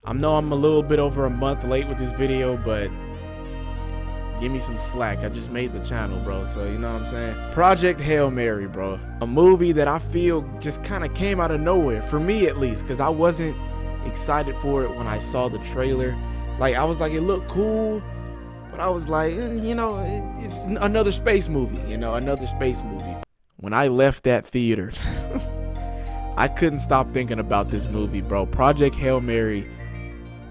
I know I'm a little bit over a month late with this video, but give me some slack. I just made the channel, bro, so you know what I'm saying? Project Hail Mary, bro. A movie that I feel just kind of came out of nowhere, for me at least, because I wasn't excited for it when I saw the trailer. Like, I was like, it looked cool, but I was like, you know, it's another space movie, you know, another space movie. When I left that theater, I couldn't stop thinking about this movie, bro. Project Hail Mary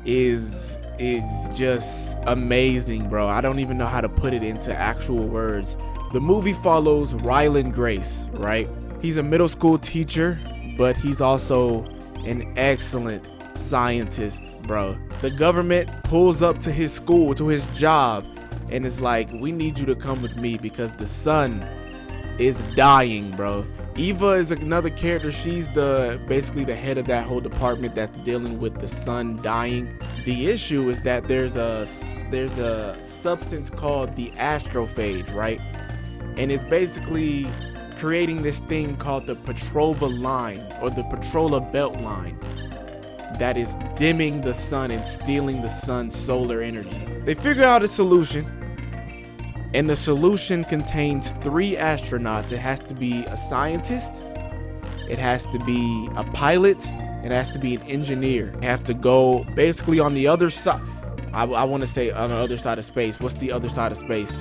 is just amazing, bro. I don't even know how to put it into actual words. The movie follows Ryland Grace, right? He's a middle school teacher, but he's also an excellent scientist, bro. The government pulls up to his school, to his job, and is like, we need you to come with me because the sun is dying, bro. Eva is another character. She's basically the head of that whole department that's dealing with the sun dying. The issue is that there's a substance called the astrophage, right? And it's basically creating this thing called the Petrova line, or the Petrola belt line, that is dimming the sun and stealing the sun's solar energy. They figure out a solution, and the solution contains 3 astronauts. It has to be a scientist, it has to be a pilot, it has to be an engineer. They have to go basically on the other side. I want to say on the other side of space. What's the other side of space?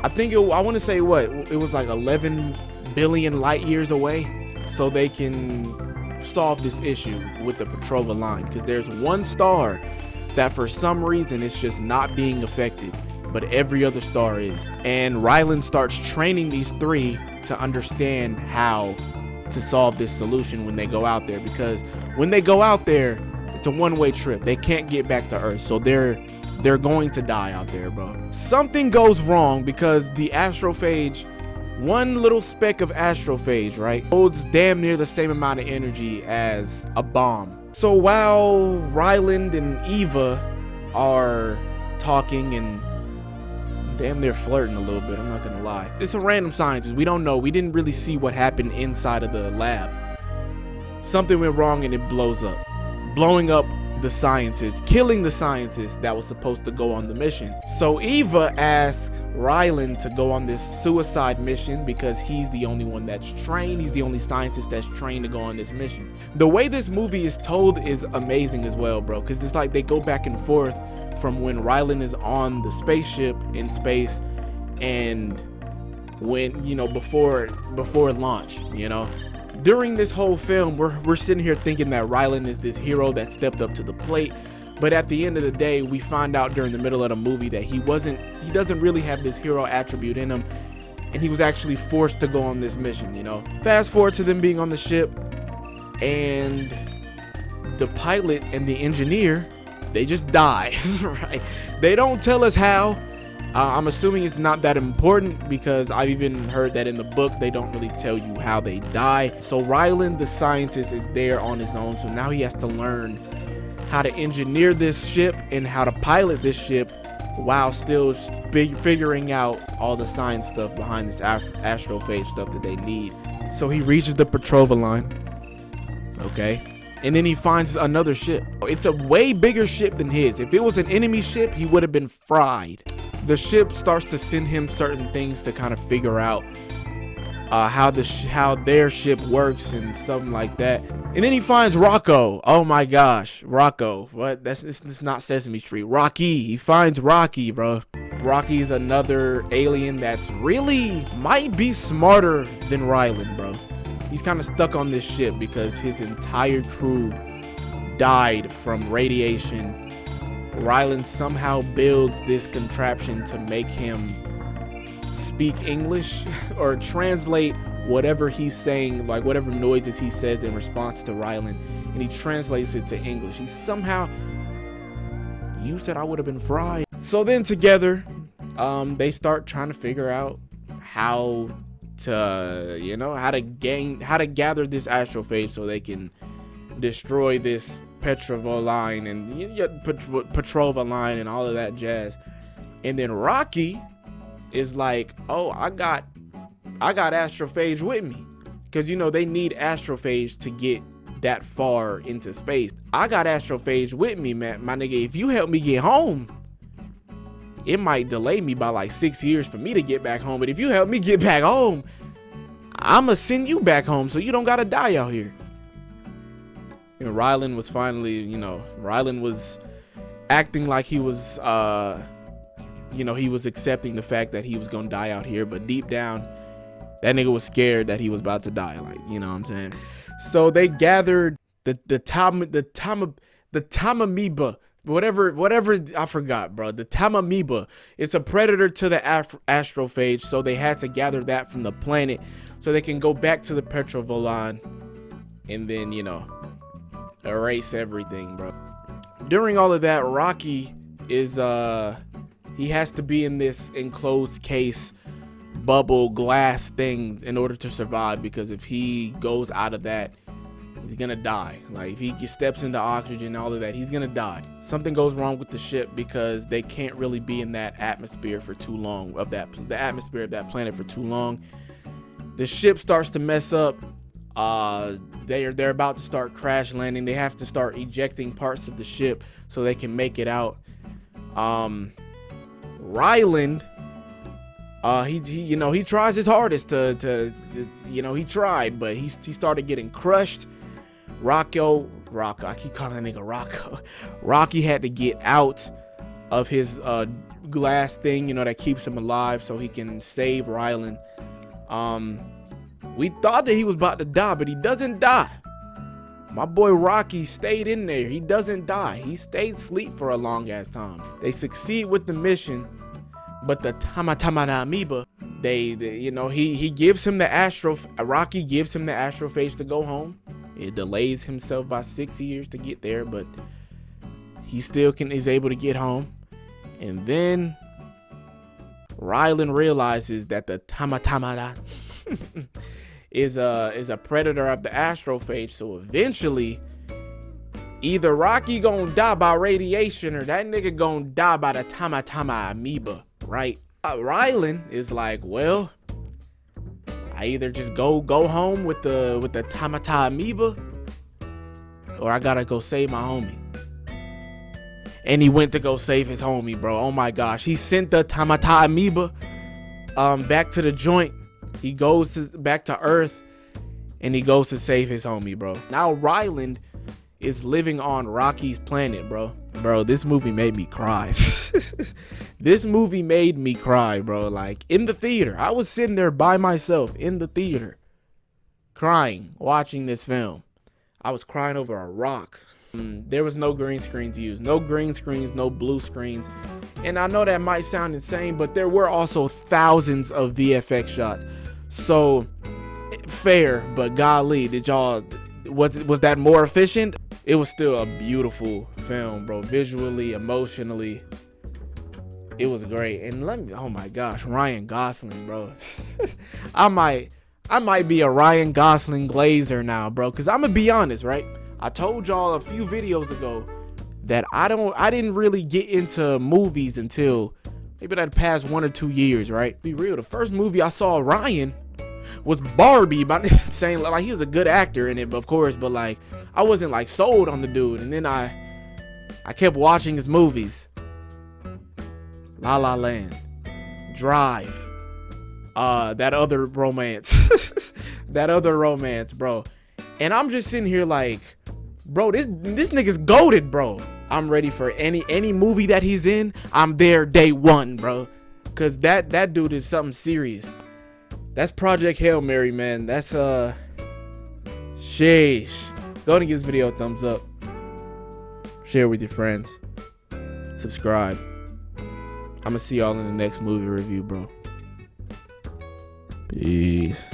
I want to say it was like 11 billion light years away, so they can solve this issue with the Petrova line, because there's one star that for some reason it's just not being affected, but every other star is. And Ryland starts training these 3 to understand how to solve this solution when they go out there, because when they go out there, it's a one-way trip. They can't get back to Earth, so they're going to die out there, bro. Something goes wrong because the astrophage, one little speck of astrophage, right, holds damn near the same amount of energy as a bomb. So while Ryland and Eva are talking and damn near flirting a little bit, I'm not gonna lie, it's a random scientist. We don't know. We didn't really see what happened inside of the lab. Something went wrong and it blows up, blowing up the scientist, killing the scientist that was supposed to go on the mission. So Eva asks Ryland to go on this suicide mission because he's the only one that's trained. He's the only scientist that's trained to go on this mission. The way this movie is told is amazing as well, bro, because it's like they go back and forth from when Ryland is on the spaceship in space and when, you know, before launch, you know. During this whole film, we're sitting here thinking that Ryland is this hero that stepped up to the plate, but at the end of the day, we find out during the middle of the movie that he doesn't really have this hero attribute in him, and he was actually forced to go on this mission, you know. Fast forward to them being on the ship, and the pilot and the engineer, they just die, right? They don't tell us how. I'm assuming it's not that important because I've even heard that in the book they don't really tell you how they die. So Ryland, the scientist, is there on his own. So now he has to learn how to engineer this ship and how to pilot this ship while still figuring out all the science stuff behind this astrophage stuff that they need. So he reaches the Petrova line, okay? And then he finds another ship. It's a way bigger ship than his. If it was an enemy ship, he would have been fried. The ship starts to send him certain things to kind of figure out how their ship works and something like that. And then he finds Rocco. Oh my gosh, Rocco. What? That's not Sesame Street. Rocky. He finds Rocky, bro. Rocky's another alien that's really might be smarter than Ryland, bro. He's kind of stuck on this ship because his entire crew died from radiation. Ryland somehow builds this contraption to make him speak English or translate whatever he's saying, like whatever noises he says in response to Ryland, and he translates it to English. He somehow, you said I would have been fried. So then together, they start trying to figure out how to, you know, how to gather this astrophage so they can destroy this Petrova line and Petrova line and all of that jazz. And then Rocky is like, oh, I got astrophage with me, because you know they need astrophage to get that far into space. I got astrophage with me, man. My nigga, if you help me get home, it might delay me by like 6 years for me to get back home. But if you help me get back home, I'ma send you back home so you don't gotta die out here. And Ryland was finally, you know, Ryland was acting like he was, you know, he was accepting the fact that he was gonna die out here. But deep down, that nigga was scared that he was about to die. Like, you know what I'm saying? So they gathered the Tamamoeba. Whatever, I forgot, bro. The Tamamoeba. It's a predator to the astrophage, so they had to gather that from the planet so they can go back to the Petrovolon and then, you know, erase everything, bro. During all of that, Rocky is he has to be in this enclosed case bubble glass thing in order to survive, because if he goes out of that, he's gonna die. Like, if he steps into oxygen and all of that, he's gonna die. Something goes wrong with the ship because they can't really be in that atmosphere for too long, the atmosphere of that planet for too long. The ship starts to mess up. They're about to start crash landing. They have to start ejecting parts of the ship so they can make it out. Ryland, he tries his hardest to he tried, but he started getting crushed. Rocco, I keep calling that nigga Rocco. Rocky had to get out of his glass thing, you know, that keeps him alive so he can save Ryland. We thought that he was about to die, but he doesn't die. My boy Rocky stayed in there. He doesn't die. He stayed asleep for a long ass time. They succeed with the mission, but the Tamamoeba, he gives him the Rocky gives him the astrophage to go home. It delays himself by 6 years to get there, but he still is able to get home. And then Ryland realizes that the Tamamoeba is a predator of the astrophage. So eventually, either Rocky gonna die by radiation or that nigga gonna die by the Tamamoeba, right? Ryland is like, well, I either just go home with the Tamamoeba, or I gotta go save my homie. And he went to go save his homie, bro. Oh my gosh, he sent the Tamamoeba back to the joint. He goes back to Earth and he goes to save his homie, bro. Now Ryland is living on Rocky's planet, bro. Bro, this movie made me cry. This movie made me cry, bro. Like, in the theater. I was sitting there by myself in the theater, crying, watching this film. I was crying over a rock. There was no green screens used. No green screens, no blue screens. And I know that might sound insane, but there were also thousands of VFX shots. So, fair, but golly, was that more efficient? It was still a beautiful film, bro. Visually, emotionally, it was great. And oh my gosh, Ryan Gosling, bro. I might be a Ryan Gosling glazer now, bro. Cause I'm gonna be honest, right? I told y'all a few videos ago that I didn't really get into movies until maybe that past 1 or 2 years, right? Be real, the first movie I saw Ryan was Barbie. By saying, like, he was a good actor in it, of course, but like I wasn't like sold on the dude. And then I kept watching his movies. La La Land, Drive, that other romance, bro. And I'm just sitting here like, bro, this nigga's goated, bro. I'm ready for any movie that he's in. I'm there day one, bro. Cause that dude is something serious. That's Project Hail Mary, man. That's sheesh. Go and give this video a thumbs up. Share with your friends. Subscribe. I'm gonna see y'all in the next movie review, bro. Peace.